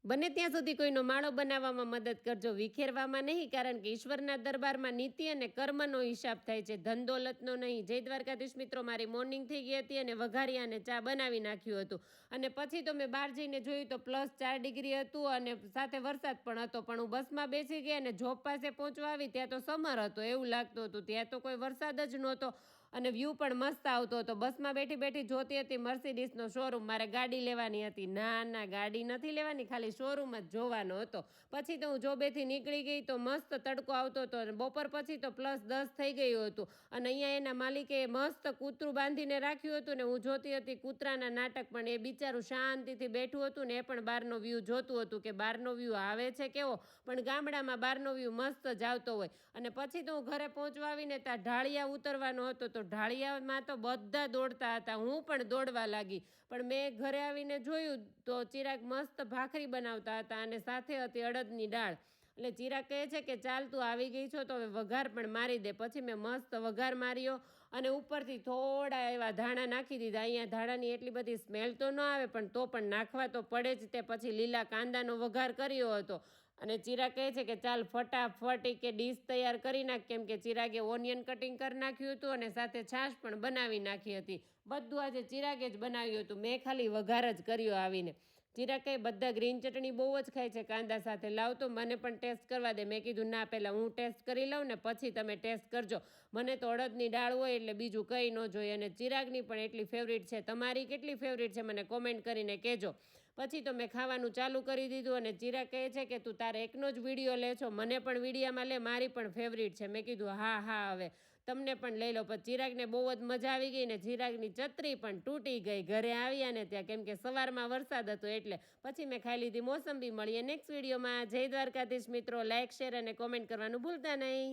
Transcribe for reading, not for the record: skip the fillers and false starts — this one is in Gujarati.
બને ત્યાં સુધી કોઈનો માળો બનાવવામાં મદદ કરજો, વિખેરવામાં નહીં, કારણ કે ઈશ્વરના દરબારમાં નીતિ અને કર્મનો હિસાબ થાય છે, ધન દોલતનો નહીં. જય દ્વારકાધીશ મિત્રો, મારી મોર્નિંગ થઈ ગઈ હતી અને વઘારિયા અને ચા બનાવી નાખ્યું હતું. અને પછી તો મેં બહાર જઈને જોયું તો +4 ડિગ્રી હતું અને સાથે વરસાદ પણ હતો. પણ હું બસમાં બેસી ગઈ અને જોબ પાસે પહોંચવા આવી ત્યાં તો સમર હતો એવું લાગતું હતું. ત્યાં તો કોઈ વરસાદ જ નહોતો અને વ્યૂ પણ મસ્ત આવતો હતો. બસમાં બેઠી બેઠી જોતી હતી મર્સિડીઝનો શોરૂમ. મારે ગાડી લેવાની હતી. ના, ગાડી નથી લેવાની, ખાલી શોરૂમ જ જોવાનો હતો. પછી તો હું જોબેથી નીકળી ગઈ તો મસ્ત તડકો આવતો હતો અને બપોર પછી તો +10 થઈ ગયું હતું. અને અહીંયા એના માલિકે મસ્ત કૂતરું બાંધીને રાખ્યું હતું ને હું જોતી હતી કૂતરાના નાટક. પણ એ બિચારું શાંતિથી બેઠું હતું ને એ પણ બહારનો વ્યૂ જોતું હતું કે બહારનો વ્યૂ આવે છે કેવો. પણ ગામડામાં બહારનો વ્યૂ મસ્ત જ આવતો હોય. અને પછી તો હું ઘરે પહોંચવા આવીને ત્યાં ઢાળિયા ઉતરવાનો હતો તો ઢાળિયામાં તો બધા દોડતા હતા, હું પણ દોડવા લાગી. પણ મેં ઘરે આવીને જોયું તો ચિરાગ મસ્ત ભાખરી બનાવતા હતા અને સાથે હતી અડદની દાળ. એટલે ચિરાગ કહે છે કે ચાલ તું આવી ગઈ છો તો હવે વઘાર પણ મારી દે. પછી મેં મસ્ત વઘાર માર્યો અને ઉપરથી થોડા એવા ધાણા નાખી દીધા. અહીંયા ધાણાની એટલી બધી સ્મેલ તો ન આવે પણ તો પણ નાખવા તો પડે જ. તે પછી લીલા કાંદાનો વઘાર કર્યો હતો. અને ચિરાગ કહે છે કે ચાલ ફટાફટ કે ડીશ તૈયાર કરી નાખ, કેમ કે ચિરાગે ઓનિયન કટિંગ કરી નાખ્યું હતું અને સાથે છાશ પણ બનાવી નાખી હતી. બધું આજે ચિરાગે જ બનાવ્યું હતું, મેં ખાલી વઘાર જ કર્યો આવીને. ચિરાગ કહે બધા ગ્રીન ચટણી બહુ જ ખાય છે કાંદા સાથે, લાવ તો મને પણ ટેસ્ટ કરવા દે. મેં કીધું ના, પહેલાં હું ટેસ્ટ કરી લઉં ને પછી તમે ટેસ્ટ કરજો. મને તો અડદની દાળ હોય એટલે બીજું કંઈ ન જોઈએ. અને ચિરાગની પણ એટલી ફેવરિટ છે. તમારી કેટલી ફેવરિટ છે મને કોમેન્ટ કરીને કહેજો. પછી તો મેં ખાવાનું ચાલુ કરી દીધું અને ચિરાગ કહે છે કે તું તારે એકનો જ વિડીયો લે છો, મને પણ વિડીયામાં લે, મારી પણ ફેવરિટ છે. મેં કીધું હા હવે તમને પણ લઈ લો. પણ ચિરાગને બહુ જ મજા આવી ગઈ ને ચિરાગની છત્રી પણ તૂટી ગઈ ઘરે આવ્યા ને ત્યાં, કેમ કે સવારમાં વરસાદ હતો એટલે. પછી મેં ખાઈ લીધી મોસંબી. મળીએ નેક્સ્ટ વિડીયોમાં. જય દ્વારકાધીશ મિત્રો, લાઇક, શેર અને કોમેન્ટ કરવાનું ભૂલતા નહીં.